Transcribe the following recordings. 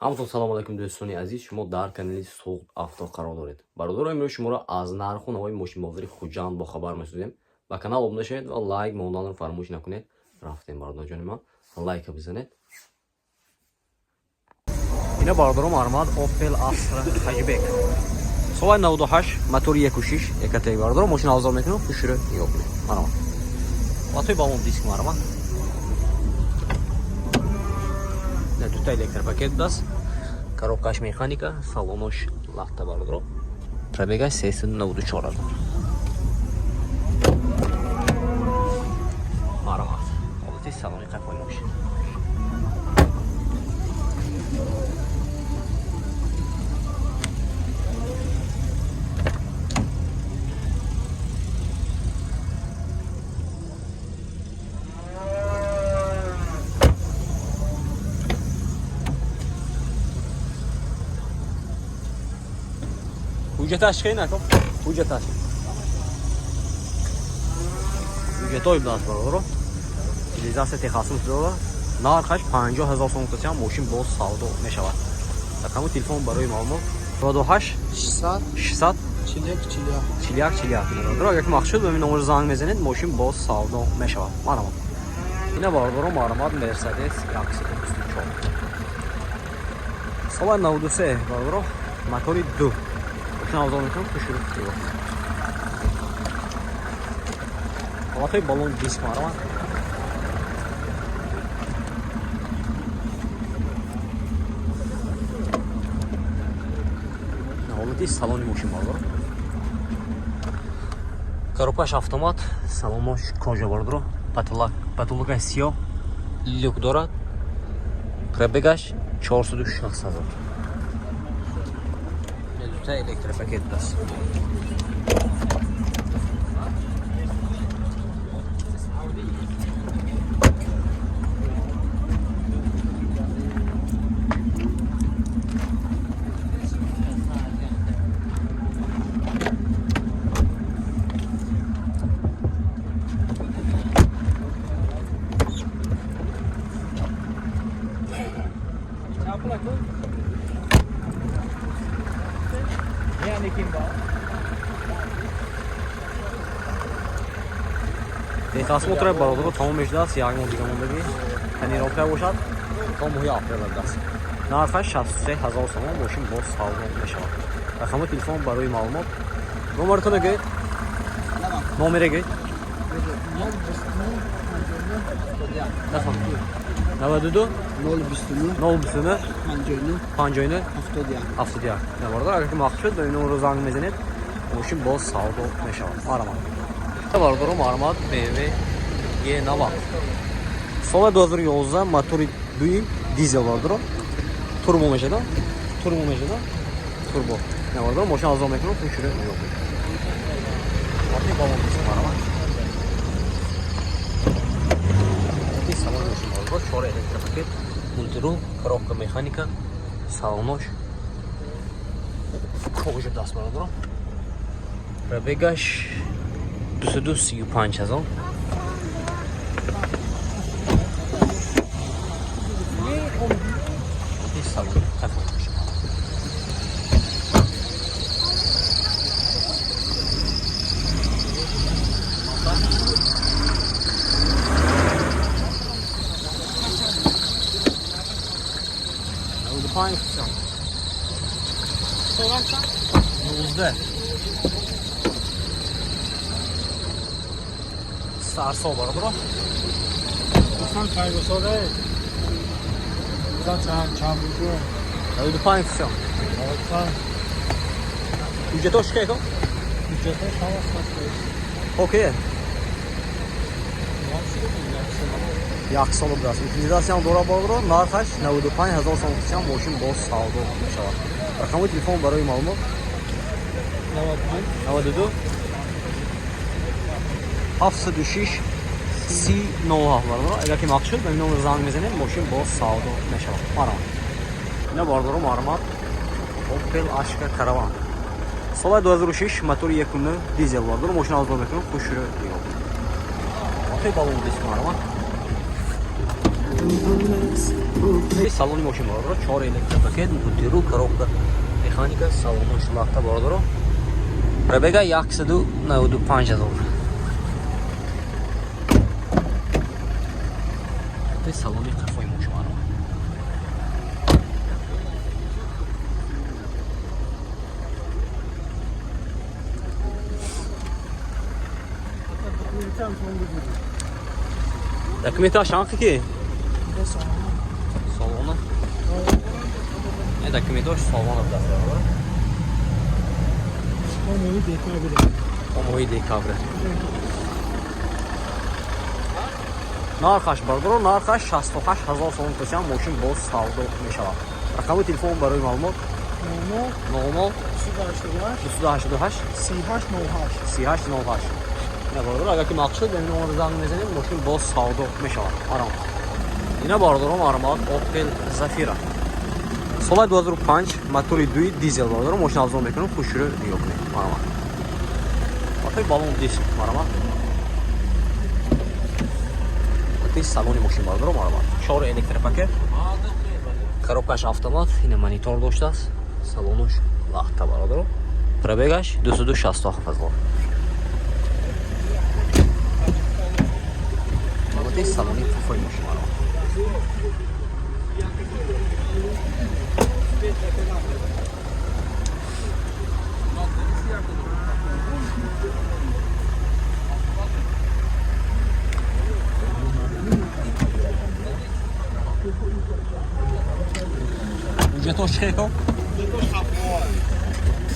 ҳаматон салому алайкум дӯстони азиз, шумо дар канали Суғд авто қарор доред. Бародаро имрӯз шуморо аз нарху навои мошинбозари хуҷанд бохабар месозем. Ба канал обуна шавед ва лайк монданро фаромӯш накунед. Рафтем бародарҷони ман, лайка бизанед. Ина бародаром Армад Opel Astra Hatchback. Соли 98, мотори 1.6, якатеги бародаро, мошина авзор мекунем, хушро нигоҳ кунед. Марҳамат. Латои балон диск марҳамат. Дута электропакет даст, коробкаш механика, салонош лахта бародаро. Пробегаш 394. Марҳамат. Ҳолати салони қафои мошин. Hujjatlash qiyin aka. Hujjatlash. Hujjatoy bilan barobaro. Utilizatsiya texassus dora. Narxаш 50000 сом касам мошин боз савдо мешавад. Рақами телефон барои маълумот 98 600 41 баробаро. Агар мақсуд ба номер занг мезанед, мошин боз савдо мешавад. Марҳамат. Ина баробаро Армад Mercedes 124. Соли 93 баробаро. Мотори 2. Авзор мекунам, хушро нигоҳ. Ҳолатои балон диск марҳамат. Ҳолати салони мошин бародаро. Коробкаш автомат, салонош кожа бародаро. Патулакаш сиёҳ, люк дорад. Пробегаш 460000. Duta электропакет даст. Техосмотр бародаро тамом мешудааст, як моҳ дига мондагӣ тренировка бошад то моҳи апрел даст. Нархаш 63000 сом, мошин боз савдо мешавад. Рақами телефон барои маълумот. Номерто бигӯед. Номере гӯед. 92 029 59 71. Бародаро агар мақсуд ба ин номеро занг мезанед, мошин боз савдо мешавад. Марҳамат. Бародаром Армад BMW E90. Соли 2011 мотори 2 дизел бародаро. Турбо мешада. Турбо. Бародаро мошин авзор мекунам, хушро нигоҳ кунед. Вақти балон диск марҳамат. Вақти салон мошин бародаро 4 электропакет, мультирул, коробка механика, салонош кожа даст бародаро. Пробегаш 235,000. Салон қафои мошин. Сарсо бародаро. Асан кайгосода. Асан чамбуко. Ду панҷ сом. Асан. Ҳуҷҷатош ки ко? Ҳуҷҷатош ҳавас ҳаст. Окей. Як сол даст. Утилизатсияам дора бародаро. Нархаш 95000 сом касам мошин боз савдо мешавад. Рақами телефон барои маълумот 92 706 30 бародаро. Агар ки мақсуд ба ин номер занг мезанед, мошин боз савдо мешавад. Марҳамат. Ина бародаром Армад Opel Ashka Caravan. Соли 2006 мотори 1.0 дизел бародаро. Мошина авзор мекунам, хушро нигоҳ кунед. Вақти балон диск марҳамат. салони мошин бордоро 4 электропакет мундиру коробка механика салони шулахта бордоро пробега 195 000. Те салони қафои мошин марва документаш шанхи ки салона документаш салона даст омои декабре нархаш бардоро нархаш 68 000 сом тасям мошин боз савдо мешавад. Рақами телефон барои маълумот 00 288 3808. Ина бардоро агар ки мақсуд бе номер занг мезанед мошин боз савдо мешавад. Арам. Ина бардоро маълумот Opel Zafira. Соли 2005 мотори 2 дизел бардоро мошин авзон мекунам хушро нигоҳ кунед. Маълумот. Вақти балон диск маълумот. салони мошин бардоро маълумот 4 электропакет коробкаш автомат ина монитор доштааст салонуш лахта бардоро пробегаш 267 000. Албатта салони қафои мошин маълумот Бюджетош чеко?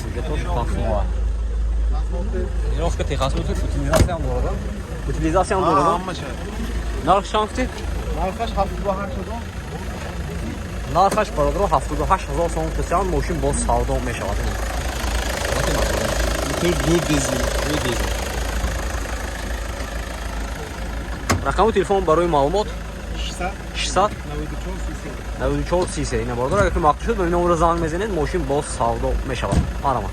Бюджетош хавмоа. Ирофка техасмути утилизациям дорада? Утилизациям дорада? Ҳамаша. Нарх шанфти? Нархаш 78 000. Нархаш бародаро 78 000 сом тасям мошин боз савдо мешавад. Рақами телефон барои маълумот 600 94 33. Ина бардор агар ки мақсуд ба номер занг мезанед мошин боз савдо мешавад. Маълумот